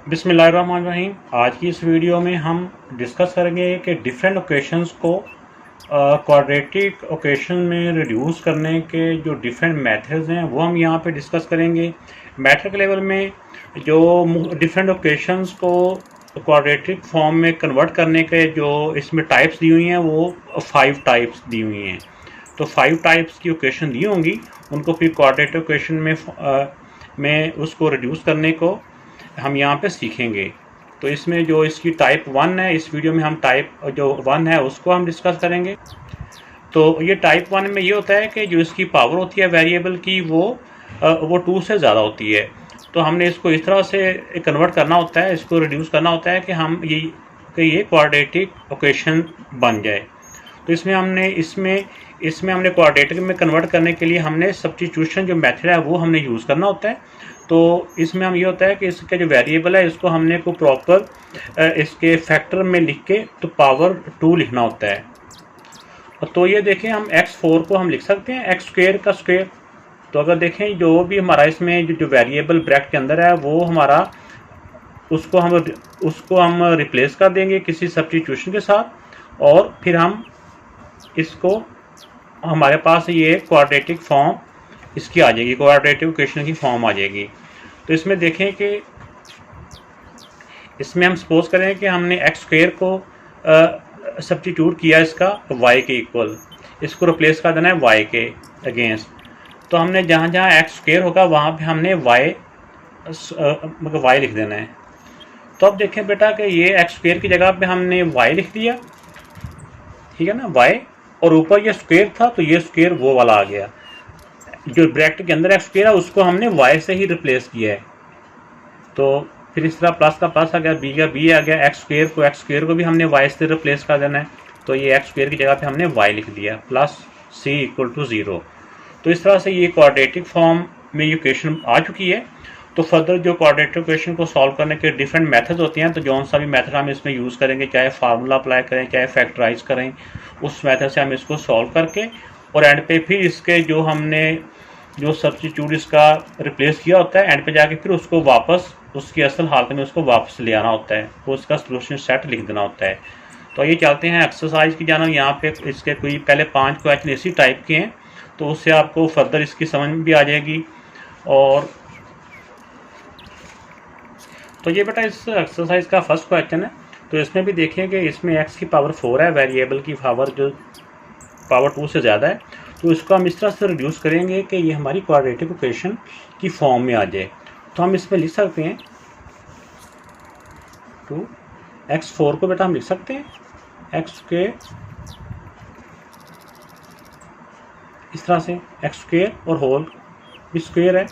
बिस्मिल्लाहिर्रहमानिर्रहीम। आज की इस वीडियो में हम डिस्कस करेंगे कि डिफरेंट ओकेशंस को क्वाड्रेटिक ओकेशन में रिड्यूस करने के जो डिफरेंट मेथड्स हैं वो हम यहाँ पे डिस्कस करेंगे। मेथड के लेवल में जो डिफरेंट ओकेशंस को क्वाड्रेटिक फॉर्म में कन्वर्ट करने के जो इसमें टाइप्स दी हुई हैं वो 5 टाइप्स दी हुई हैं। तो 5 टाइप्स की ओकेशन दी होंगी, उनको फिर क्वाड्रेटिक ओकेशन में उसको रिड्यूस करने को हम यहाँ पे सीखेंगे। तो इसमें जो इसकी टाइप 1 है, इस वीडियो में हम टाइप जो 1 है उसको हम डिस्कस करेंगे। तो ये टाइप 1 में ये होता है कि जो इसकी पावर होती है वेरिएबल की वो 2 से ज़्यादा होती है। तो हमने इसको इस तरह से कन्वर्ट करना होता है, इसको रिड्यूस करना होता है कि ये क्वाड्रेटिक ओकेशन बन जाए। तो इसमें हमने क्वाड्रेटिक में कन्वर्ट करने के लिए हमने सब्स्टिट्यूशन जो मेथड है वो हमने यूज़ करना होता है। तो इसमें हम ये होता है कि इसका जो वेरिएबल है इसको हमने को प्रॉपर इसके फैक्टर में लिख के तो पावर 2 लिखना होता है। तो ये देखें, हम x4 को हम लिख सकते हैं x स्क्वेयर का स्क्वेयर। तो अगर देखें जो भी हमारा इसमें जो वेरिएबल ब्रैकेट के अंदर है वो हमारा उसको हम रिप्लेस कर देंगे किसी सब्स्टिट्यूशन के साथ, और फिर हम इसको हमारे पास ये क्वाड्रेटिक फॉर्म इसकी आ जाएगी, क्वाड्रेटिक इक्वेशन की फॉर्म आ जाएगी। तो इसमें देखें कि इसमें हम सपोज करें कि हमने एक्स स्क्वेयर को सब्स्टिट्यूट किया इसका वाई के इक्वल, इसको रिप्लेस कर देना है वाई के अगेंस्ट। तो हमने जहाँ जहाँ एक्स स्क्वेयर होगा वहाँ पे हमने वाई लिख देना है। तो अब देखें बेटा कि ये एक्स स्क्वेयर की जगह पे हमने वाई लिख दिया, ठीक है ना, वाई, और ऊपर ये स्क्वेयर था तो ये स्क्वेयर वो वाला आ गया। जो ब्रैकेट के अंदर एक्स स्क्वेयर है उसको हमने वाई से ही रिप्लेस किया है। तो फिर इस तरह प्लस का प्लस आ गया, बी का बी आ गया, एक्स स्क्वेयर को भी हमने वाई से रिप्लेस कर देना है। तो ये एक्स स्क्वेयर की जगह पे हमने वाई लिख दिया प्लस सी इक्वल टू 0। तो इस तरह से ये क्वाड्रेटिक फॉर्म में ये इक्वेशन आ चुकी है। तो फर्दर जो क्वाड्रेटिक इक्वेशन को सॉल्व करने के डिफरेंट मेथड होते हैं, तो जौन सा भी मेथड हम इसमें यूज़ करेंगे, चाहे फार्मूला अप्लाई करें चाहे फैक्टराइज करें, उस मेथड से हम इसको सॉल्व करके और एंड पे फिर इसके जो सब्स्टिट्यूट इसका रिप्लेस किया होता है, एंड पे जाके फिर उसको वापस उसकी असल हालत में उसको वापस ले आना होता है, वो उसका सोल्यूशन सेट लिख देना होता है। तो ये चलते हैं एक्सरसाइज की जाना। यहाँ पे इसके कोई पहले 5 क्वेश्चन इसी टाइप के हैं, तो उससे आपको फर्दर इसकी समझ भी आ जाएगी। और तो ये बेटा इस एक्सरसाइज का फर्स्ट क्वेश्चन है। तो इसमें भी देखें कि इसमें x की पावर 4 है, वेरिएबल की पावर जो पावर 2 से ज़्यादा है। तो इसको हम इस तरह से रिड्यूस करेंगे कि ये हमारी क्वाड्रेटिक इक्वेशन की फॉर्म में आ जाए। तो हम इसमें लिख सकते हैं x4 को बेटा हम लिख सकते हैं एक्स स्क्वेयर, इस तरह से एक्स स्क्वेयर और होल भी स्क्वेयर है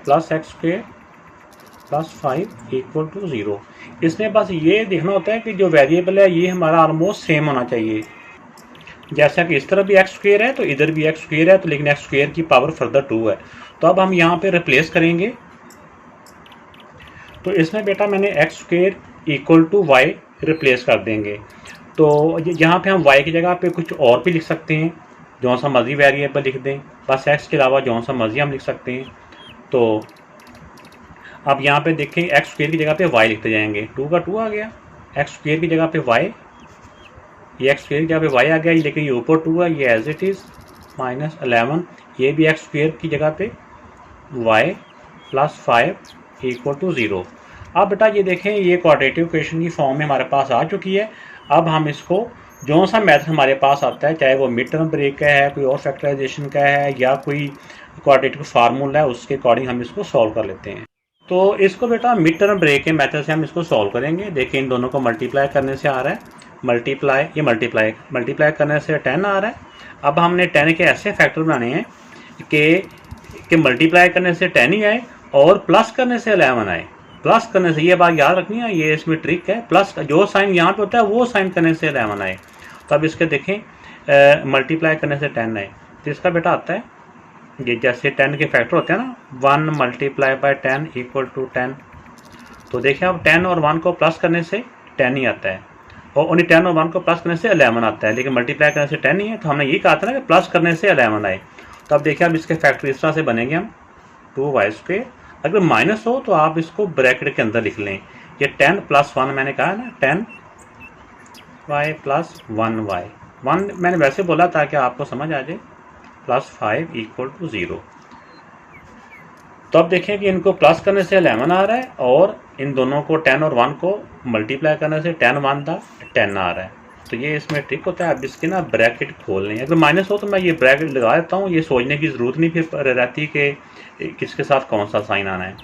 plus x square plus 5 equal to 0। इसमें बस ये देखना होता है कि जो वेरिएबल है ये हमारा ऑलमोस्ट सेम होना चाहिए। जैसा कि इस तरफ भी एक्स स्क्वेयर है तो इधर भी एक्स स्क्वेयर है, तो लेकिन एक्स स्क्वेयर की पावर फर्दर 2 है। तो अब हम यहाँ पे रिप्लेस करेंगे। तो इसमें बेटा मैंने x square equal to y replace कर देंगे। तो यहाँ पे हम वाई की जगह पे कुछ और भी लिख सकते हैं, जौन सा मर्जी वेरिएबल लिख दें, बस एक्स के अलावा जौन सा मर्जी हम लिख सकते हैं। तो अब यहाँ पे देखें एक्स स्क्वेयर की जगह पे वाई लिखते जाएंगे, 2 का 2 आ गया, एक्स स्क्वेयर की जगह पे वाई, ये एक्स स्क्वेयर की जगह पे वाई आ गया, लेकिन ये ऊपर 2 है, ये एज इट इज़ माइनस 11, ये भी एक्स स्क्वेयर की जगह पे वाई प्लस 5 इक्वल टू 0। अब बेटा ये देखें ये क्वाड्रेटिक इक्वेशन की फॉर्म में हमारे पास आ चुकी है। अब हम इसको जो सा मेथड हमारे पास आता है, चाहे वो मिड टर्म ब्रेक का है, कोई और फैक्टराइजेशन का है, या कोई क्वाड्रेटिक फार्मूला है, उसके अकॉर्डिंग हम इसको सॉल्व कर लेते हैं। तो इसको बेटा मिड टर्म ब्रेक के मेथड से हम इसको सॉल्व करेंगे। देखिए इन दोनों को मल्टीप्लाई करने से आ रहा है, मल्टीप्लाई करने से 10 आ रहा है। अब हमने 10 के ऐसे फैक्टर बनाने हैं कि मल्टीप्लाई करने से 10 ही आए और प्लस करने से 11 आए। प्लस करने से, ये बात याद रखनी है, ये इसमें ट्रिक है, प्लस जो साइन यहाँ पे होता है वो साइन करने से 11 आए। तो अब इसके देखें मल्टीप्लाई करने से 10 आए, तो इसका बेटा आता है ये जैसे 10 के फैक्टर होते हैं ना, 1 मल्टीप्लाई बाय 10 इक्वल टू 10। तो देखिए अब 10 और 1 को प्लस करने से 10 ही आता है, और ओनली 10 और 1 को प्लस करने से 11 आता है, लेकिन मल्टीप्लाई करने से 10 ही है। तो हमने ये कहा था ना कि प्लस करने से 11 आए। तो अब देखिए अब इसके फैक्टर इस तरह से बनेंगे हम 2y स्क्वेयर अगर माइनस हो तो आप इसको ब्रैकेट के अंदर लिख लें। ये 10 + 1 मैंने कहा ना, 10y + 1y, 1 मैंने वैसे बोला ताकि आपको समझ आ जाए, +5 = 0। तो अब देखें कि इनको प्लस करने से 11 आ रहा है और इन दोनों को 10 और 1 को मल्टीप्लाई करने से 10 1 था 10 आ रहा है। तो ये इसमें ट्रिक होता है। अब इसके ना ब्रैकेट खोल लें। अगर माइनस हो तो मैं ये ब्रैकेट लगा देता हूँ, ये सोचने की ज़रूरत नहीं फिर रहती कि किसके साथ कौन सा साइन आना है।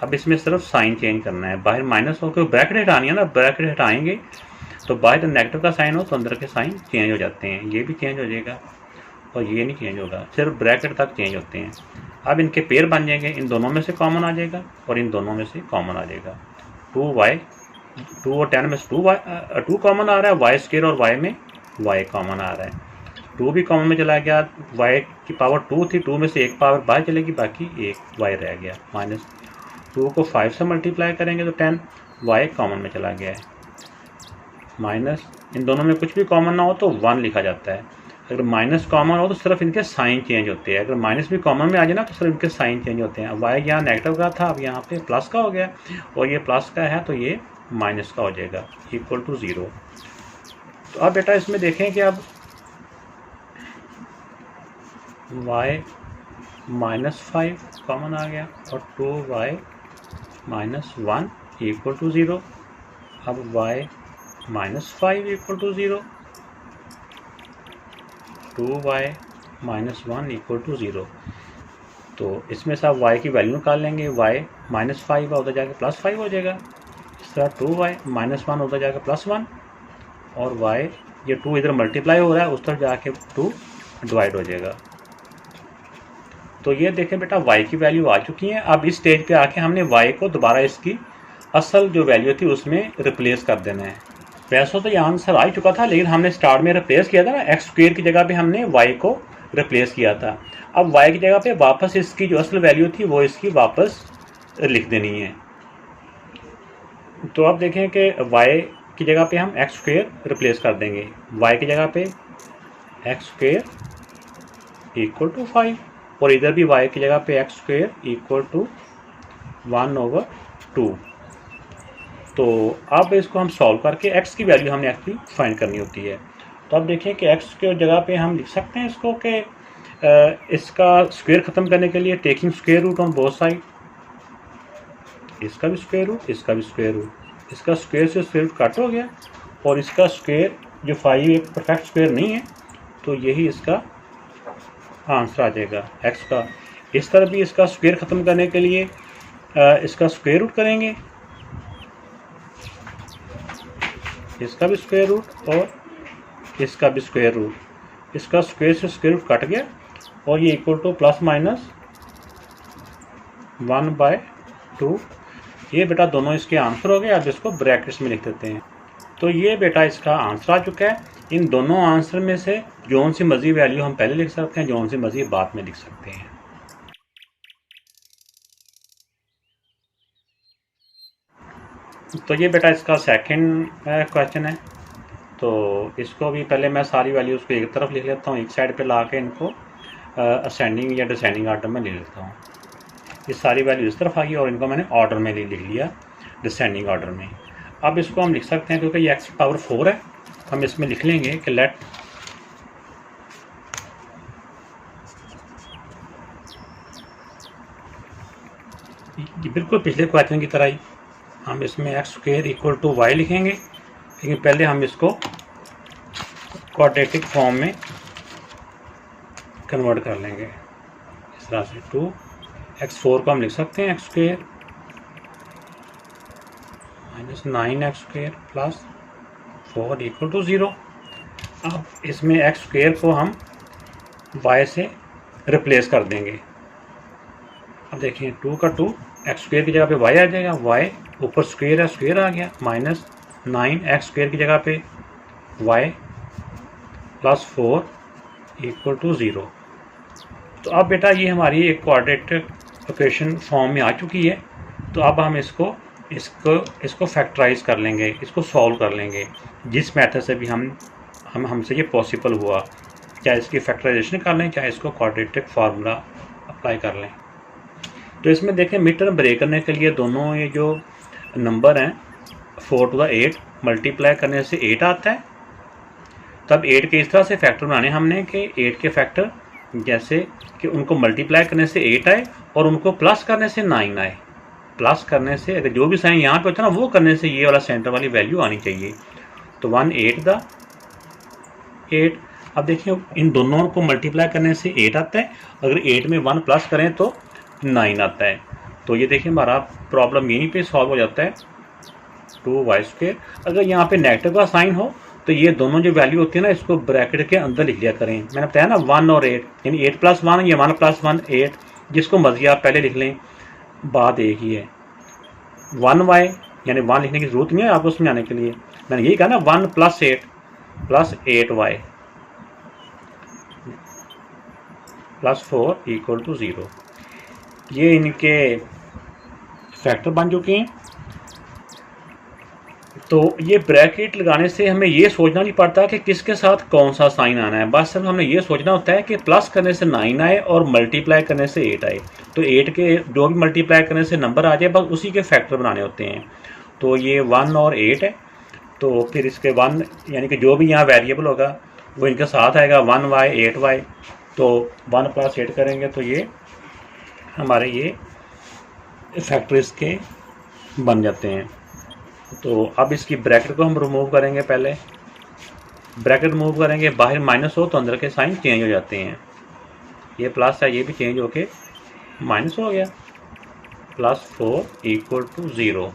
अब इसमें सिर्फ साइन चेंज करना है। बाहर माइनस हो क्योंकि ब्रैकेट हटानी है ना, ब्रैकेट हटाएंगे तो बाहर नेगेटिव का साइन हो तो अंदर के साइन चेंज हो जाते हैं। ये भी चेंज हो जाएगा और ये नहीं चेंज होगा, सिर्फ ब्रैकेट तक चेंज होते हैं। अब इनके पेयर बन जाएंगे, इन दोनों में से कॉमन आ जाएगा और इन दोनों में से कॉमन आ जाएगा। 2y, 2 और 10 में से 2 कॉमन आ रहा है, y² और y में y कॉमन आ रहा है। 2 भी कॉमन में चला गया, y की पावर 2 थी, 2 में से एक पावर बाहर चलेगी, बाकी एक y रह गया। -2 को 5 से मल्टीप्लाई करेंगे तो 10, y कॉमन में चला गया है। माइनस, इन दोनों में कुछ भी कॉमन ना हो तो 1 लिखा जाता है। अगर माइनस कॉमन हो तो सिर्फ इनके साइन चेंज होते हैं। अगर माइनस भी कॉमन में आ जाए ना तो सिर्फ इनके साइन चेंज होते हैं। वाई यहाँ नेगेटिव का था, अब यहाँ पे प्लस का हो गया और ये प्लस का है तो ये माइनस का हो जाएगा, = 0। तो अब बेटा इसमें देखें कि अब y -5 कॉमन आ गया और 2y -1 = 0। अब y -5 = 0, 2y -1 = 0। तो इसमें से आप y की वैल्यू निकाल लेंगे। y -5 उधर जाके +5 हो जाएगा। इस तरह 2y -1 उधर जाके +1 और y, ये 2 इधर मल्टीप्लाई हो रहा है, उस तरफ जाके 2 डिवाइड हो जाएगा। तो ये देखें बेटा y की वैल्यू आ चुकी है। अब इस स्टेज पे आके हमने y को दोबारा इसकी असल जो वैल्यू थी उसमें रिप्लेस कर देना है। वैसे तो ये आंसर आ ही चुका था, लेकिन हमने स्टार्ट में रिप्लेस किया था ना, x² की जगह पे हमने y को रिप्लेस किया था। अब y की जगह पे वापस इसकी जो असल वैल्यू थी वो इसकी वापस लिख देनी है। तो अब देखें कि y की जगह पे हम x² रिप्लेस कर देंगे। y की जगह पे x² = 5 और इधर भी y की जगह पे x² = 1/2। तो अब इसको हम सॉल्व करके x की वैल्यू हमने एक्चुअली फाइंड करनी होती है। तो अब देखिए कि x के जगह पे हम लिख सकते हैं इसको कि इसका स्क्वायर ख़त्म करने के लिए taking square root on both side, इसका भी स्क्वायर रूट, इसका भी स्क्वायर रूट, इसका स्क्वायर से स्क्वायर रूट कट हो गया और इसका स्क्वायर जो 5 एक परफेक्ट स्क्वायर नहीं है तो यही इसका आंसर आ जाएगा x का। इस तरह भी इसका स्क्वायर ख़त्म करने के लिए इसका स्क्वायर रूट करेंगे, इसका भी स्क्वायर रूट और इसका भी स्क्वायर रूट। इसका स्क्वायर से स्क्वायर रूट कट गया और ये = ±1/2। ये बेटा दोनों इसके आंसर हो गए। अब इसको ब्रैकेट्स में लिख देते हैं। तो ये बेटा इसका आंसर आ चुका है। इन दोनों आंसर में से जौन सी मर्जी वैल्यू हम पहले लिख सकते हैं, जौन सी मर्जी बाद में लिख सकते हैं। तो ये बेटा इसका सेकंड क्वेश्चन है। तो इसको भी पहले मैं सारी वैल्यूज़ को एक तरफ लिख लेता हूँ, एक साइड पे ला के इनको असेंडिंग या डिसेंडिंग ऑर्डर में ले लेता हूँ। ये सारी वैल्यू इस तरफ आ गई और इनको मैंने ऑर्डर में लिख लिया, डिसेंडिंग ऑर्डर में। अब इसको हम लिख सकते हैं क्योंकि ये x⁴ है, हम इसमें लिख लेंगे कि लेट बिल्कुल पिछले क्वेश्चन की तरह ही हम इसमें x² = y लिखेंगे, लेकिन पहले हम इसको क्वाड्रेटिक फॉर्म में कन्वर्ट कर लेंगे। इस तरह से 2x4 को हम लिख सकते हैं x² -9x² + 4 = 0। अब इसमें x² को हम y से रिप्लेस कर देंगे। अब देखिए 2 का 2, x² की जगह पे y आ जाएगा, y ऊपर स्क्वायर है, स्क्वायर आ गया, -9x² की जगह पे y + 4 = 0। तो अब बेटा ये हमारी एक क्वाड्रेटिक इक्वेशन फॉर्म में आ चुकी है। तो अब हम इसको फैक्टराइज कर लेंगे, इसको सॉल्व कर लेंगे जिस मेथड से भी हमसे ये पॉसिबल हुआ, चाहे इसकी फैक्टराइजेशन कर लें, चाहे इसको क्वाड्रेटिक फार्मूला अप्लाई कर लें। तो इसमें देखें मिड टर्म ब्रेक करने के लिए दोनों ये जो नंबर हैं 4 to the 8 मल्टीप्लाई करने से 8 आता है। तब 8 के इस तरह से फैक्टर बनाने हमने कि 8 के फैक्टर जैसे कि उनको मल्टीप्लाई करने से 8 आए और उनको प्लस करने से 9 आए। प्लस करने से अगर जो भी साइन यहाँ पे होता है ना वो करने से ये वाला सेंटर वाली वैल्यू आनी चाहिए। तो 1 8 द 8। अब देखिए इन दोनों को मल्टीप्लाई करने से 8 आता है, अगर 8 में 1 प्लस करें तो 9 आता है। तो ये देखिए हमारा प्रॉब्लम यहीं पे सॉल्व हो जाता है 2y²। अगर यहाँ पे नेगेटिव का साइन हो तो ये दोनों जो वैल्यू होती है ना इसको ब्रैकेट के अंदर लिख लिया करें। मैंने बताया ना 1 और 8 यानी 8 + 1 या 1 + 1 8, जिसको मर्जी आप पहले लिख लें, बात एक ही है। 1y यानी 1 लिखने की जरूरत नहीं है आपको समझाने के लिए, मैंने यही कहा ना 1 + 8 + 8y + 4 = 0। ये इनके फैक्टर बन चुके हैं। तो ये ब्रैकेट लगाने से हमें ये सोचना नहीं पड़ता कि किसके साथ कौन सा साइन आना है, बस सिर्फ हमें ये सोचना होता है कि प्लस करने से 9 आए और मल्टीप्लाई करने से 8 आए। तो 8 के जो भी मल्टीप्लाई करने से नंबर आ जाए बस उसी के फैक्टर बनाने होते हैं। तो ये 1 और 8 है, तो फिर इसके 1 यानी कि जो भी यहाँ वेरिएबल होगा वो इनके साथ आएगा 1y 8y। तो 1 + 8 करेंगे तो ये हमारे ये फैक्टर इसके बन जाते हैं। तो अब इसकी ब्रैकेट को हम रिमूव करेंगे। पहले ब्रैकेट रिमूव करेंगे, बाहर माइनस हो तो अंदर के साइन चेंज हो जाते हैं। ये प्लस है, ये भी चेंज होके माइनस हो गया। +4 = 0।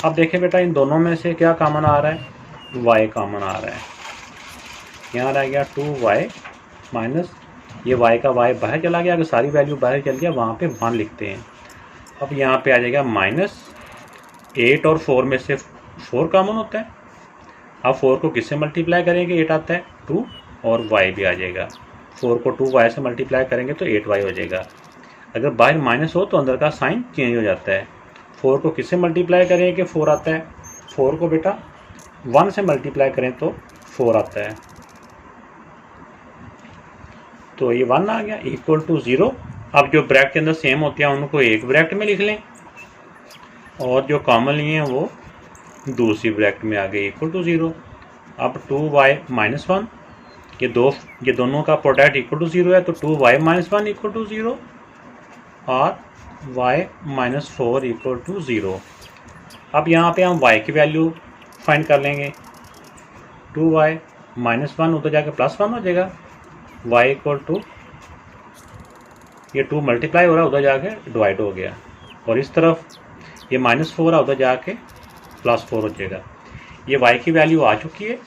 अब देखें बेटा इन दोनों में से क्या कॉमन आ रहा है, y कॉमन आ रहा है। यहाँ रह गया 2y माइनस ये y का y बाहर चला गया, अगर सारी वैल्यू बाहर चल गया वहाँ पे 1 लिखते हैं। अब यहाँ पे आ जाएगा -8 और 4 में से 4 कॉमन होता है। अब 4 को किससे मल्टीप्लाई करेंगे 8 आता है 2 और y भी आ जाएगा। 4 को 2y से मल्टीप्लाई करेंगे तो 8y हो जाएगा। अगर बाहर माइनस हो तो अंदर का साइन चेंज हो जाता है। 4 को किससे मल्टीप्लाई करेंगे कि 4 आता है, 4 को बेटा 1 से मल्टीप्लाई करें तो 4 आता है। तो ये 1 आ गया =0। अब जो ब्रैकेट के अंदर सेम होते हैं उनको एक ब्रैकेट में लिख लें और जो कॉमन लिए हैं वो दूसरी ब्रैकेट में आ गए =0। अब 2y - 1 ये दोनों का प्रोडक्ट =0 है, तो 2y - 1 =0 और y - 4 =0। अब यहाँ पे हम y की वैल्यू फाइंड कर लेंगे। 2y - 1 उधर जाके +1 हो जाएगा। y = ये 2 मल्टीप्लाई हो रहा है उधर जाके डिवाइड हो गया, और इस तरफ ये -4 है उधर जाके +4 हो जाएगा। ये y की वैल्यू आ चुकी है।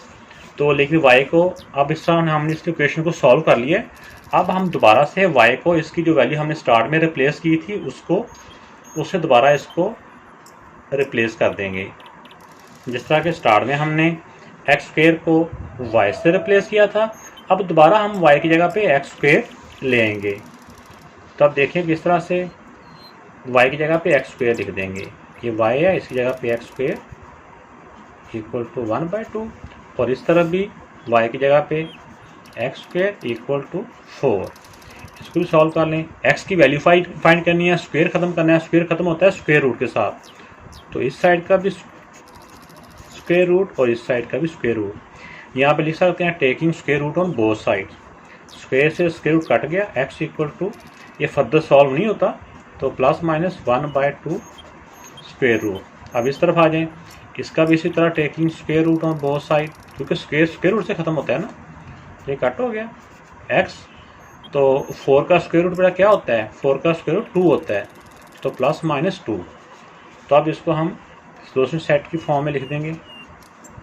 तो लेकिन y को अब इस तरह हमने इस इक्वेशन को सॉल्व कर लिया। अब हम दोबारा से y को इसकी जो वैल्यू हमने स्टार्ट में रिप्लेस की थी उससे दोबारा इसको रिप्लेस कर देंगे। जिस तरह के स्टार्ट में हमने x² को y से रिप्लेस किया था, अब दोबारा हम y की जगह पे x² ले आएंगे। तो अब देखिए किस तरह से y की जगह पे x² लिख देंगे। ये y है, इसकी जगह पे x² = 1/2 और इस तरफ भी y की जगह पे x² = 4। इसको भी सॉल्व कर लें। x की वैल्यू फाइंड करनी है, स्क्वायर ख़त्म करना है। स्क्वायर ख़त्म होता है स्क्वायर रूट के साथ, तो इस साइड का भी स्क्वायर रूट और इस साइड का भी स्क्वायर रूट। यहाँ पे लिख सकते हैं taking square root on both side. Square से स्क्वायर रूट कट गया, x = ये फर्दर सॉल्व नहीं होता, तो +-1/2 स्क्वायर रूट। अब इस तरफ आ जाएं, इसका भी इसी तरह taking square root on both side, क्योंकि स्क्वायर रूट से ख़त्म होता है ना, ये कट हो गया x। तो 4 का स्क्वायर रूट बेटा क्या होता है, 4 का स्क्वायर रूट 2 होता है, तो +-2। तो अब इसको हम दूसरे सेट की फॉर्म में लिख देंगे,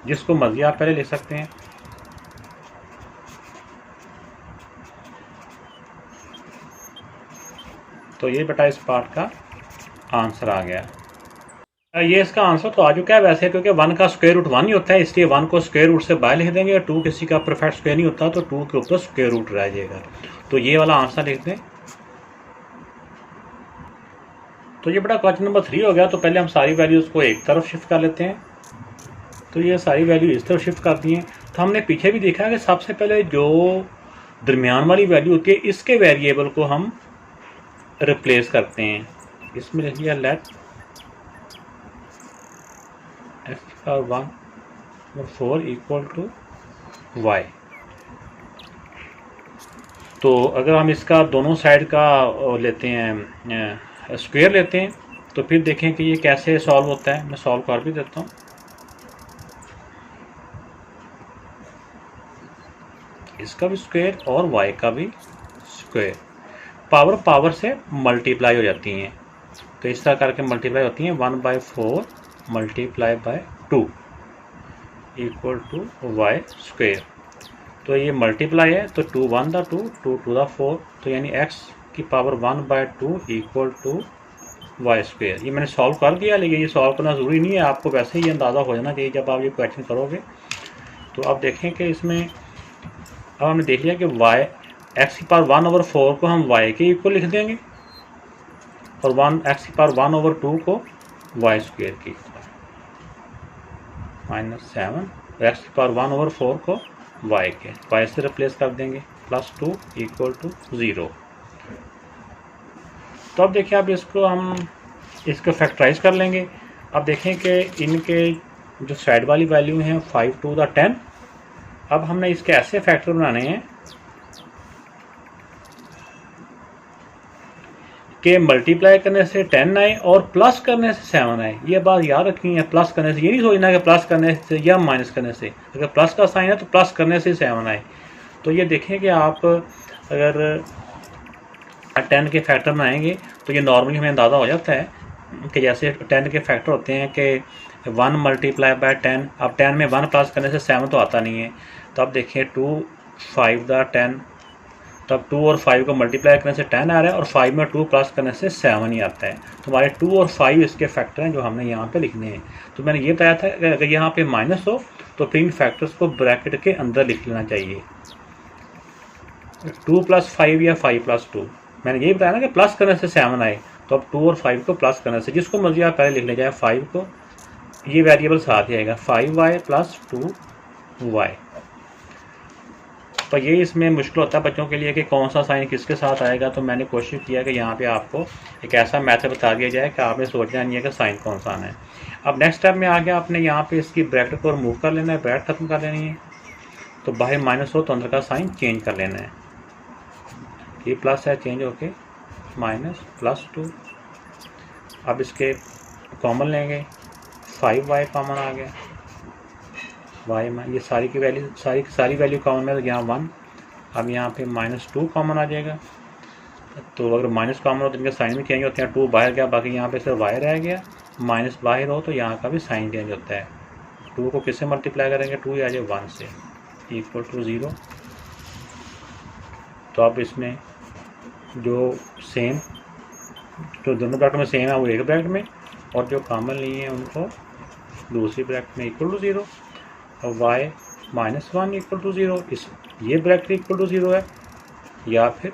जिसको मर्जी आप पहले लिख सकते हैं। तो ये बेटा इस पार्ट का आंसर आ गया। ये इसका आंसर तो आ चुका है वैसे, क्योंकि 1 का स्क्वायर रूट 1 ही होता है, इसलिए 1 को स्क्वायर रूट से बाहर लिख देंगे। 2 किसी का परफेक्ट स्क्वायर नहीं होता, तो 2 के ऊपर स्क्वायर रूट रह जाएगा। तो ये वाला आंसर लिख दें। तो ये बेटा क्वेश्चन नंबर 3 हो गया। तो पहले हम सारी वैल्यूज़ को एक तरफ शिफ्ट कर लेते हैं। तो ये सारी वैल्यू इस तरफ शिफ्ट कर दी हैं। तो हमने पीछे भी देखा कि सबसे पहले जो दरमियान वाली वैल्यू होती है इसके वेरिएबल को हम रिप्लेस करते हैं। इसमें लिख दिया लेट एक्स की पावर 1/4 इक्वल टू वाई। तो अगर हम इसका दोनों साइड का लेते हैं स्क्वायर लेते हैं तो फिर देखें कि ये कैसे सॉल्व होता है। मैं सॉल्व कर भी देता हूँ। इसका भी स्क्वायर और y का भी स्क्वायर, पावर पावर से मल्टीप्लाई हो जाती हैं। तो इस तरह करके मल्टीप्लाई होती हैं 1/4 multiply by 2 equal to y square. तो ये मल्टीप्लाई है तो 2 1 दा 2 2 2 दा 4, तो यानी x की power 1/2 equal to y square. ये मैंने सॉल्व कर दिया, लेकिन ये सॉल्व करना ज़रूरी नहीं है, आपको वैसे ही अंदाज़ा हो जाना चाहिए जब आप ये क्वेश्चन करोगे। तो आप देखें कि इसमें अब हमने देख लिया कि y x की पावर 1/4 को हम y के इक्वल लिख देंगे और x की पावर 1/2 को वाई स्क्वायर के इक्वल -7, x की पावर 1/4 को y के y से रिप्लेस कर देंगे +2 इक्वल टू 0। तो अब देखिए अब इसको फैक्टराइज कर लेंगे। अब देखें कि इनके जो साइड वाली वैल्यू हैं 5 2 दा 10। अब हमने इसके ऐसे फैक्टर बनाने हैं कि मल्टीप्लाई करने से 10 आए और प्लस करने से 7 आए। ये बात याद रखनी है, प्लस करने से ये नहीं सोचना कि प्लस करने से या माइनस करने से। अगर प्लस का साइन है तो प्लस करने से 7 आए। तो ये देखें कि आप अगर 10 के फैक्टर बनाएंगे तो ये नॉर्मली हमें अंदाज़ा हो जाता है कि जैसे 10 के फैक्टर होते हैं कि 1 मल्टीप्लाई बाय 10। अब 10 में 1 प्लस करने से 7 तो आता नहीं है। तो अब देखिए 2 5 दा 10, तब 2 और 5 को मल्टीप्लाई करने से 10 आ रहा है और 5 में 2 प्लस करने से 7 ही आता है। तो हमारे 2 और 5 इसके फैक्टर हैं जो हमने यहाँ पे लिखने हैं। तो मैंने ये बताया था कि अगर यहाँ पे माइनस हो तो फिर इन फैक्टर्स को ब्रैकेट के अंदर लिख लेना चाहिए, 2 + 5 या 5 + 2। मैंने यही बताया ना कि प्लस करने से 7 आए, तो अब 2 और 5 को प्लस करने से, जिसको मर्जी आप पहले लिख ले जाए 5 को, ये वेरिएबल साथ ही आएगा 5y + 2y। तो ये इसमें मुश्किल होता है बच्चों के लिए कि कौन सा साइन किसके साथ आएगा। तो मैंने कोशिश किया कि यहाँ पे आपको एक ऐसा मैथड बता दिया जाए कि आपने सोचना नहीं है कि साइन कौन सा आना है। अब नेक्स्ट स्टेप में आ गया, आपने यहाँ पे इसकी ब्रैकेट को रिमूव कर लेना है, ब्रैकेट खत्म कर लेनी है। तो बाहर माइनस हो तो अंदर का साइन चेंज कर लेना है। ये प्लस है चेंज होके -+2। अब इसके कॉमन लेंगे, 5y कॉमन आ गया, y में ये सारी की वैल्यू सारी वैल्यू कॉमन है तो यहाँ 1। अब यहाँ पे -2 कॉमन आ जाएगा। तो अगर माइनस कॉमन हो तो इनके साइन भी चेंज होते हैं। 2 बाहर गया, बाकी यहाँ पे सिर्फ y रह गया। माइनस बाहर हो तो यहाँ का भी साइन चेंज होता है। 2 को किससे मल्टीप्लाई करेंगे, 2 आ जाए 1 से इक्वल टू 0। तो अब इसमें जो सेम जो दोनों ब्रैकेट में सेम है वो एक ब्रैकेट में, और जो कॉमन लिए हैं उनको दूसरी ब्रैकेट में इक्वल टू 0। और y -1 इक्वल टू 0, इस ये ब्रैकेट इक्वल टू 0 है, या फिर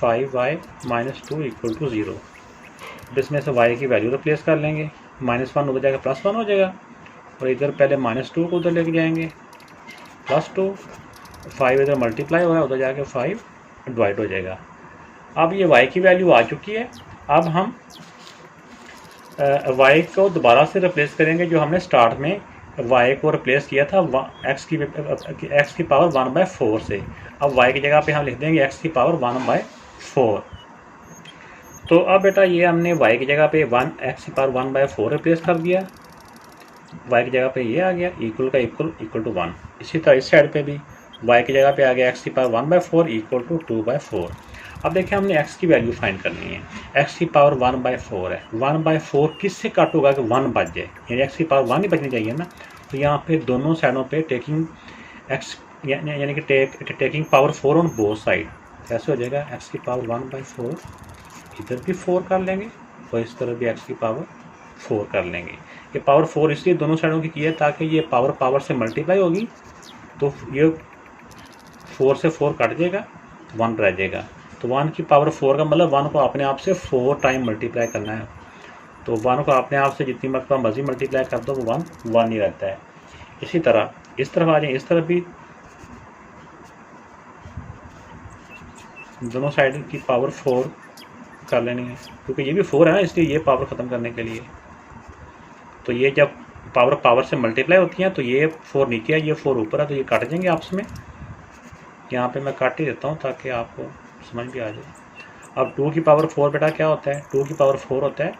5y -2 इक्वल टू 0। इसमें से y की वैल्यू रिप्लेस कर लेंगे, -1 उधर जाकर +1 हो जाएगा, और इधर पहले -2 को उधर लेके जाएंगे +2, 5 इधर मल्टीप्लाई हो रहा है, उधर जाके 5 डिवाइड हो जाएगा। अब ये y की वैल्यू आ चुकी है। अब हम y को दोबारा से रिप्लेस करेंगे जो हमने स्टार्ट में y को रिप्लेस किया था x की पावर 1/4 से। अब y की जगह पे हम लिख देंगे x की पावर 1/4। तो अब बेटा ये हमने y की जगह पे x की पावर 1/4 रिप्लेस कर दिया, y की जगह पे ये आ गया इक्वल का इक्वल टू 1। इसी तरह इस साइड पे भी y की जगह पे आ गया x की पावर 1/4 इक्वल टू 2/4। अब देखिए हमने x की वैल्यू फाइंड करनी है। x की पावर 1/4 है, 1/4 किससे कट होगा कि 1 बच जाए, यानी x की पावर 1 ही बचनी चाहिए ना। तो यहाँ पे दोनों साइडों पे टेकिंग x यानी कि taking power 4 on both side, कैसे हो जाएगा x की पावर 1/4, इधर भी 4 कर लेंगे और इस तरफ भी x की पावर 4 कर लेंगे। ये पावर 4 इसलिए दोनों साइडों की है ताकि ये पावर से मल्टीप्लाई होगी, तो ये 4 से 4 कट जाएगा, 1 रह जाएगा। तो 1 की पावर 4 का मतलब 1 को अपने आप से 4 टाइम मल्टीप्लाई करना है। तो 1 को अपने आप से जितनी मरतबा मर्जी मल्टीप्लाई कर दो, 1 ही रहता है। इसी तरह इस तरफ आ जाए, इस तरफ भी दोनों साइड की पावर 4 कर लेनी है, क्योंकि ये भी 4 है ना, इसलिए ये पावर ख़त्म करने के लिए। तो ये जब पावर से मल्टीप्लाई होती हैं तो ये 4 नीचे है, ये 4 ऊपर है, तो ये काट जाएंगे आपस में। यहाँ पे मैं काट ही देता हूँ ताकि आपको समझ भी आ जाए। अब 2 की पावर 4 बेटा क्या होता है, 2 की पावर 4 होता है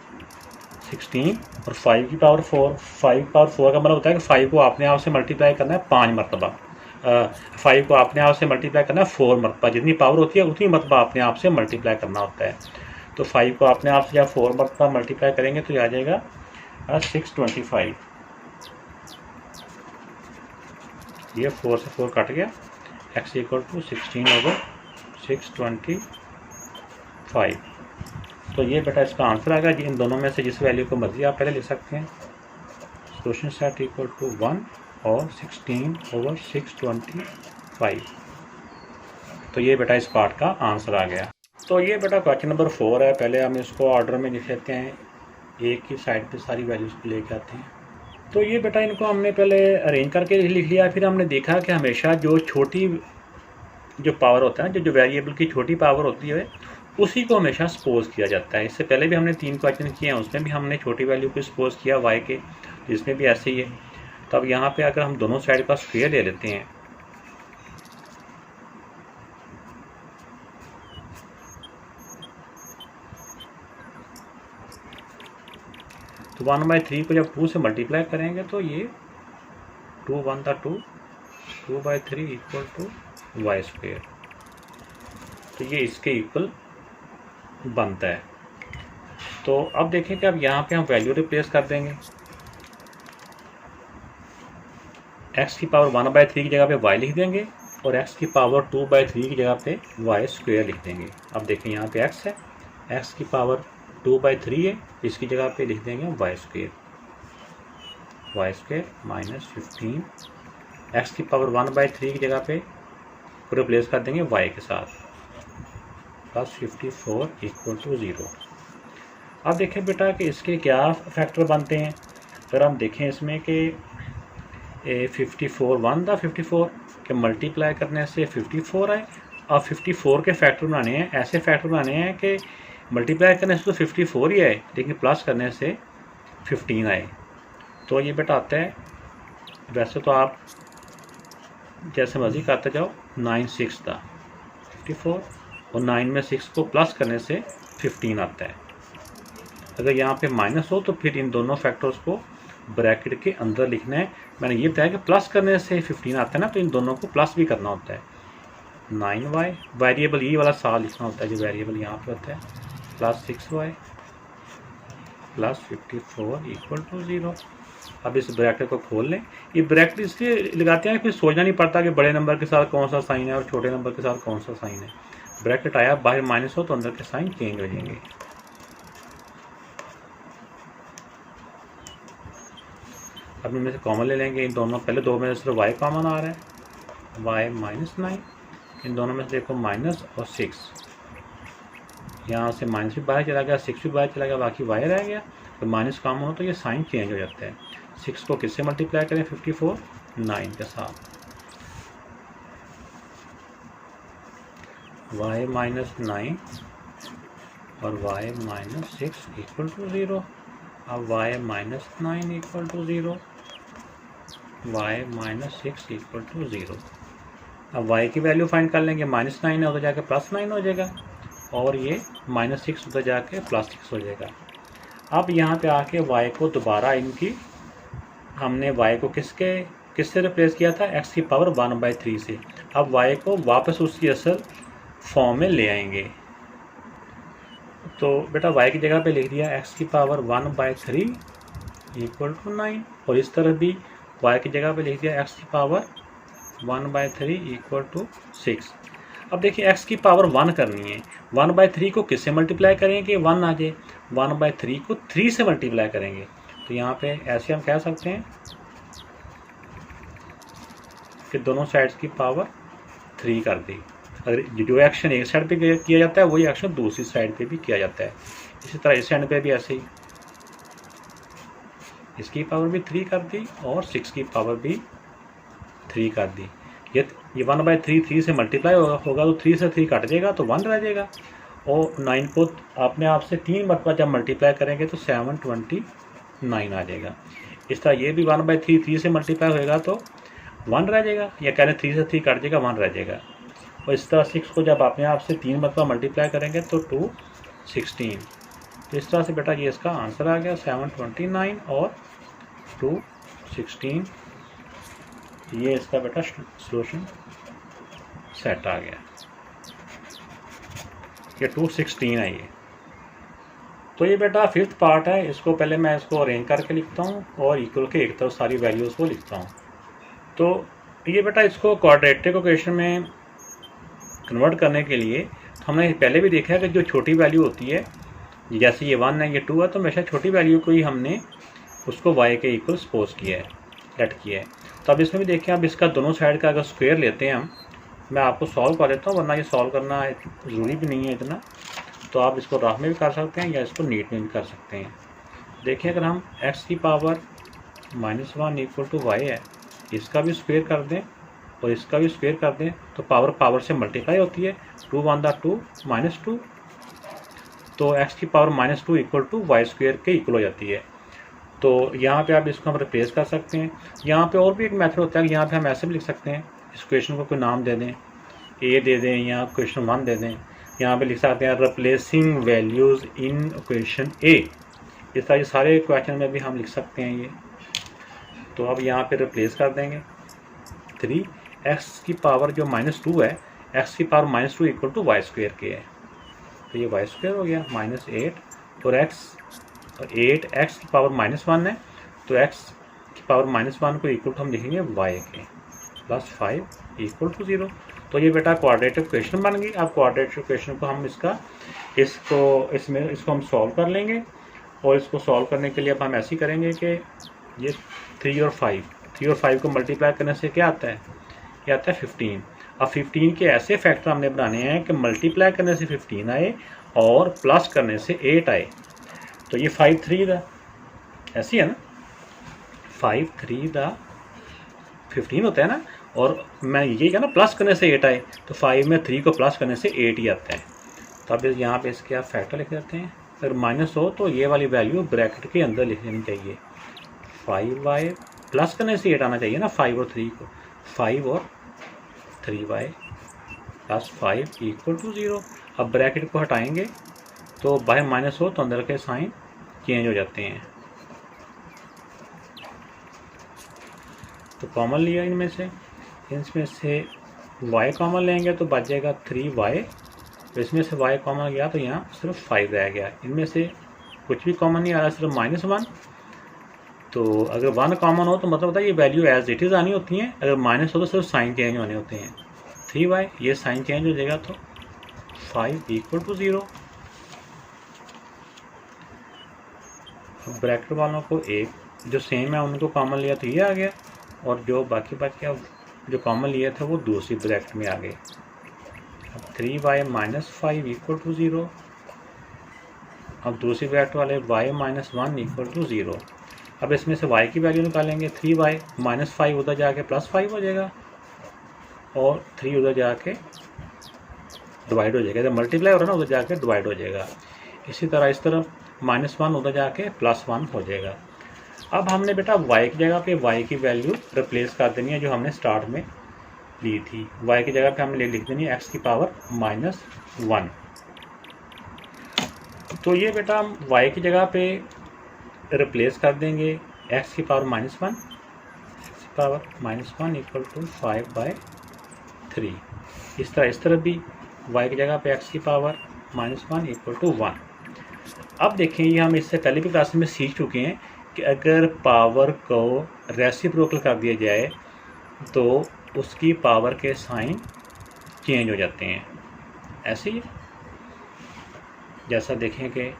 16, और 5 की पावर 4, 5 की पावर 4 का मतलब होता है कि 5 को अपने आप से मल्टीप्लाई करना है 5 मरतबा, 5 को अपने आप से मल्टीप्लाई करना है 4 मरतबा। जितनी पावर होती है उतनी मरतबा अपने आप से मल्टीप्लाई करना होता है। तो 5 को अपने आप से जब 4 मरतबा मल्टीप्लाई करेंगे तो ये आ जाएगा 625। ये 4 से 4 कट गया, x इक्वल टू 16/625। तो ये बेटा इसका आंसर आएगा। इन दोनों में से जिस वैल्यू को मर्जी आप पहले लिख सकते हैं। क्वेश्चन सेट इक्वल टू 1 और 16/625। तो ये बेटा इस पार्ट का आंसर आ गया। तो ये बेटा क्वेश्चन नंबर 4 है। पहले हम इसको ऑर्डर में लिख लेते हैं, एक ही साइड पे सारी वैल्यूज लेके आते हैं। तो ये बेटा इनको हमने पहले अरेंज करके लिख लिया, फिर हमने देखा कि हमेशा जो छोटी जो पावर होता है, जो वेरिएबल की छोटी पावर होती है, उसी को हमेशा सपोज किया जाता है। इससे पहले भी हमने 3 क्वेश्चन किए हैं, उसमें भी हमने छोटी वैल्यू को सपोज किया y के, इसमें भी ऐसे ही है। तो अब यहाँ पे अगर हम दोनों साइड का स्क्वायर ले लेते हैं, तो 1/3 को जब 2 से मल्टीप्लाई करेंगे तो ये 2 1 था 2, 2/3 इक्वल टू y स्क्वायर। तो ये इसके इक्वल बनता है। तो अब देखें कि अब यहाँ पे हम वैल्यू रिप्लेस कर देंगे। x की पावर 1/3 की जगह पे y लिख देंगे और x की पावर 2/3 की जगह पे y स्क्वायर लिख देंगे। अब देखें यहाँ पे x है, x की पावर 2/3 है, इसकी जगह पे लिख देंगे y स्क्वायर -15। x की पावर 1/3 की जगह पे रिप्लेस कर देंगे y के साथ, +54 इक्वल टू 0। अब देखें बेटा कि इसके क्या फैक्टर बनते हैं। अगर हम देखें इसमें कि 54 1 था 54 के मल्टीप्लाई करने से 54 आए। अब 54 के फैक्टर बनाने हैं, ऐसे फैक्टर बनाने हैं कि मल्टीप्लाई करने से तो 54 ही आए, लेकिन प्लस करने से 15 आए। तो ये बेटा आता है, वैसे तो आप जैसे मर्जी करते जाओ, 9 6 था 54 और 9 में 6 को प्लस करने से 15 आता है। अगर यहाँ पे माइनस हो तो फिर इन दोनों फैक्टर्स को ब्रैकेट के अंदर लिखना है। मैंने ये बताया कि प्लस करने से 15 आता है ना, तो इन दोनों को प्लस भी करना होता है। 9y वेरिएबल ये वाला साल लिखना होता है, जो वेरिएबल यहाँ पे होता है, +6y +54 इक्वल टू 0। अब इस ब्रैकेट को खोल लें। ये ब्रैकेट इसलिए लगाते हैं फिर सोचना नहीं पड़ता कि बड़े नंबर के साथ कौन सा साइन है और छोटे नंबर के साथ कौन सा साइन है। ब्रैकेट आया, बाहर माइनस हो तो अंदर के साइन चेंज हो जाएंगे। अब इनमें से कॉमन ले लेंगे, इन दोनों पहले दो में से सिर्फ y कॉमन आ रहा है, y -9। इन दोनों में से देखो माइनस और 6, यहाँ से माइनस भी बाहर चला गया, 6 भी बाहर चला गया, बाकी y रह गया। तो माइनस कॉमन हो तो ये साइन चेंज हो जाता है। 6 को किससे मल्टीप्लाई करें 54 9 के साथ, y -9 और y -6 इक्वल टू 0। अब y -9 equal to 0, y -6 equal to 0। अब y की वैल्यू फाइंड कर लेंगे, -9 है उधर जाके +9 हो जाएगा और ये -6 उधर जाके +6 हो जाएगा। अब यहाँ पे आके y को दोबारा इनकी हमने y को किससे रिप्लेस किया था, x की पावर 1/3 से। अब y को वापस उसकी असल फॉर्म में ले आएंगे। तो बेटा y की जगह पे लिख दिया x की पावर 1/3 इक्वल टू 9, और इस तरफ भी y की जगह पे लिख दिया x की पावर 1/3 इक्वल टू 6। अब देखिए x की पावर 1 करनी है, 1/3 को किससे मल्टीप्लाई करेंगे 1 आ जाए, 1/3 को 3 से मल्टीप्लाई करेंगे। तो यहाँ पे ऐसे हम कह सकते हैं कि दोनों साइड्स की पावर 3 कर दी। अगर जो एक्शन एक साइड पे किया जाता है वही एक्शन दूसरी साइड पे भी किया जाता है। इसी तरह इस साइड पे भी ऐसे ही इसकी पावर भी 3 कर दी और 6 की पावर भी 3 कर दी। ये 1/3 3 से मल्टीप्लाई होगा तो 3 से 3 कट जाएगा तो 1 रह जाएगा, और 9 को अपने आप से 3 मरतबा जब मल्टीप्लाई करेंगे तो 729 आ जाएगा। इस तरह ये भी 1/3 3 से मल्टीप्लाई होएगा तो 1 रह जाएगा, या कह रहे 3 से 3 कट जाएगा 1 रह जाएगा। और इस तरह 6 को जब अपने आप से 3 मरतबा मल्टीप्लाई करेंगे तो 216। तो इस तरह से बेटा ये इसका आंसर आ गया 729 और 216। ये इसका बेटा सॉल्यूशन सेट आ गया। ये 216 है ये। तो ये बेटा 5th पार्ट है। इसको पहले मैं इसको अरेंज करके लिखता हूँ और इक्वल के एक तरफ सारी वैल्यूज़ को लिखता हूँ। तो ये बेटा इसको क्वाड्रेटिक इक्वेशन में कन्वर्ट करने के लिए हमने पहले भी देखा है कि जो छोटी वैल्यू होती है, जैसे ये 1 है ये 2 है, तो हमेशा छोटी वैल्यू को ही हमने उसको y के इक्वल सपोज किया है, सेट किया है। तो अब इसमें भी देखें, अब इसका दोनों साइड का अगर स्क्वायर लेते हैं हम, मैं आपको सॉल्व कर देता हूँ, वरना ये सॉल्व करना ज़रूरी भी नहीं है इतना। तो आप इसको रफ में भी कर सकते हैं या इसको नीट में भी कर सकते हैं। देखिए अगर हम x की पावर -1 इक्वल टू y है, इसका भी स्क्वायर कर दें और इसका भी स्क्वायर कर दें तो पावर पावर से मल्टीप्लाई होती है, 2 × 2 -2। तो x की power -2 equal to y square के इक्वल हो जाती है। तो यहाँ पे आप इसको हम रिप्लेस कर सकते हैं। यहाँ पे और भी एक मेथड होता है कि यहाँ पे हम ऐसे भी लिख सकते हैं, इस क्वेश्चन को कोई नाम दे दें, ए दे दें या क्वेश्चन 1 दे दें। यहाँ पे लिख सकते हैं रिप्लेसिंग वैल्यूज़ इन क्वेश्चन ए। इस तरह ये सारे क्वेश्चन में भी हम लिख सकते हैं ये। तो अब यहाँ पे रिप्लेस कर देंगे 3x की पावर जो -2 है, x की power -2 equal to y square के है, तो ये वाई स्क्वायर हो गया -8 और x की पावर -1 है, तो x की पावर -1 को इक्वल टू हम लिखेंगे y के +5 इक्वल टू 0। तो ये बेटा क्वाड्रेटिक इक्वेशन बन गई। अब क्वाड्रेटिक इक्वेशन को हम इसको हम सॉल्व कर लेंगे। और इसको सॉल्व करने के लिए अब हम ऐसे ही करेंगे कि ये 3 और 5 को मल्टीप्लाई करने से क्या आता है, ये आता है 15। अब 15 के ऐसे फैक्टर हमने बनाने हैं कि मल्टीप्लाई करने से 15 आए और प्लस करने से 8 आए। तो ये 5 3 दा ऐसी है ना, 5 3 दा 15 होता है ना, और मैं ये कहा ना प्लस करने से 8 आए, तो 5 में 3 को प्लस करने से 8 ही आता है। तो अब यहाँ पे इसके आप फैक्टर लिख देते हैं। अगर माइनस हो तो ये वाली वैल्यू ब्रैकेट के अंदर लिख लेनी चाहिए। 5y प्लस करने से 8 आना चाहिए ना, 5 और 3 को, 5 और 3y +5 इक्वल टू 0। अब ब्रैकेट को हटाएंगे तो बाहर माइनस हो तो अंदर के साइन चेंज हो जाते हैं। तो कॉमन लिया इनमें से y कॉमन लेंगे तो बच जाएगा 3y। तो इसमें से y कॉमन गया तो यहाँ सिर्फ 5 रह गया। इनमें से कुछ भी कॉमन नहीं आ रहा, सिर्फ -1। तो अगर 1 कॉमन हो तो मतलब होता है ये वैल्यू एज इट इज़ आनी होती हैं, अगर माइनस हो तो सिर्फ साइन चेंज होने होते हैं। 3y ये साइन चेंज हो जाएगा तो 5 इक्वल टू 0। ब्रैकेट वालों को एक जो सेम है उनको कॉमन लिया तो ये आ गया, और जो बाकी बच गया जो कॉमन लिया था वो दूसरी ब्रैकेट में आ गए। अब 3y -5 इक्वल टू 0। अब दूसरी ब्रैकेट वाले y -1 इक्वल टू 0। अब इसमें से y की वैल्यू निकालेंगे, 3y -5 उधर जाके +5 हो जाएगा और 3 उधर जाके डिवाइड हो जाएगा। जब मल्टीप्लाई हो रहा है ना उधर जाके डिवाइड हो जाएगा। इसी तरह इस तरफ -1 उधर जाके +1 हो जाएगा। अब हमने बेटा y की जगह पे y की वैल्यू रिप्लेस कर देनी है जो हमने स्टार्ट में ली थी। y की जगह पे हमने लिख देनी है x की पावर -1। तो ये बेटा हम y की जगह पे रिप्लेस कर देंगे x की पावर -1, x की पावर -1 इक्वल टू 5/3। इस तरफ भी y की जगह पे x की पावर -1 इक्वल टू 1। अब देखें ये हम इससे पहले भी क्लास में सीख चुके हैं कि अगर पावर को रेसिप्रोकल कर दिया जाए तो उसकी पावर के साइन चेंज हो जाते हैं। ऐसे ही जैसा देखें कि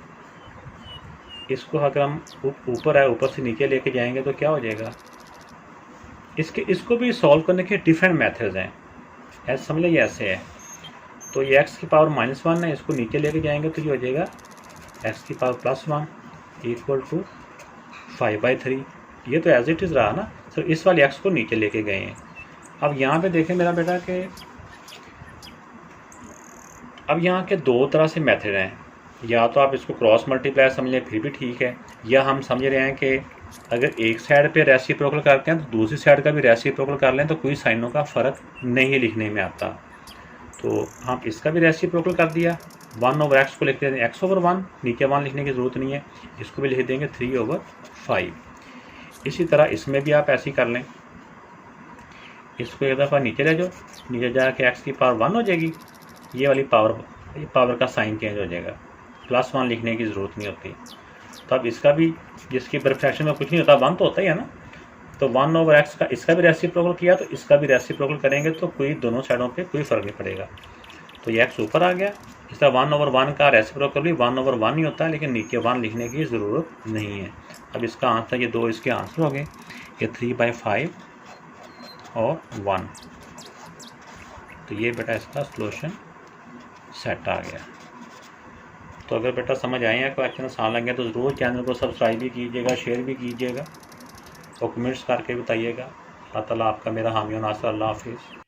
इसको अगर हम ऊपर आए ऊपर से नीचे लेके जाएंगे तो क्या हो जाएगा। इसको भी सॉल्व करने के डिफरेंट मेथड्स हैं, ऐसे समझ लीजिए ऐसे है। तो ये x की पावर -1 है, इसको नीचे लेके जाएंगे तो ये हो जाएगा x की पावर +1 इक्वल टू 5/3। ये तो एज इट इज़ रहा ना, तो इस वाले x को नीचे लेके गए हैं। अब यहाँ पे देखें मेरा बेटा कि अब यहाँ के दो तरह से मेथड हैं, या तो आप इसको क्रॉस मल्टीप्लाई समझ लें फिर भी ठीक है, या हम समझ रहे हैं कि अगर एक साइड पे रेसिप्रोकल करते हैं तो दूसरी साइड का भी रेसिप्रोकल कर लें तो कोई साइनों का फ़र्क नहीं लिखने में आता। तो हम इसका भी रेसिप्रोकल कर दिया, 1/x को लिख देते हैं x/1, नीचे 1 लिखने की ज़रूरत नहीं है, इसको भी लिख देंगे 3/5। इसी तरह इसमें भी आप ऐसे ही कर लें, इसको एक दफ़ा नीचे ले जाओ, नीचे जाके x की पावर 1 हो जाएगी, ये वाली पावर का साइन चेंज हो जाएगा, +1 लिखने की ज़रूरत नहीं होती। तो अब इसका भी, जिसकी परफेक्शन में कुछ नहीं होता 1 तो होता ही है ना, तो 1/x का इसका भी रेसिप्रोकल किया तो इसका भी रेसिप्रोकल करेंगे तो कोई दोनों साइडों पे कोई फ़र्क नहीं पड़ेगा। तो ये x ऊपर आ गया, इसका 1/1 का रेसिप्रोकल भी 1/1 ही होता है, लेकिन नीचे 1 लिखने की ज़रूरत नहीं है। अब इसका आंसर, ये दो इसके आंसर हो गए, ये 3/5 और 1। तो ये बेटा इसका सॉल्यूशन सेट आ गया। तो अगर बेटा समझ आए हैं, क्वेश्चन आसान लगे तो ज़रूर चैनल को सब्सक्राइब भी कीजिएगा, शेयर भी कीजिएगा और कमेंट्स करके बताइएगा। अल्लाह ताला आपका मेरा हामी और नासर। अल्लाह हाफिज़।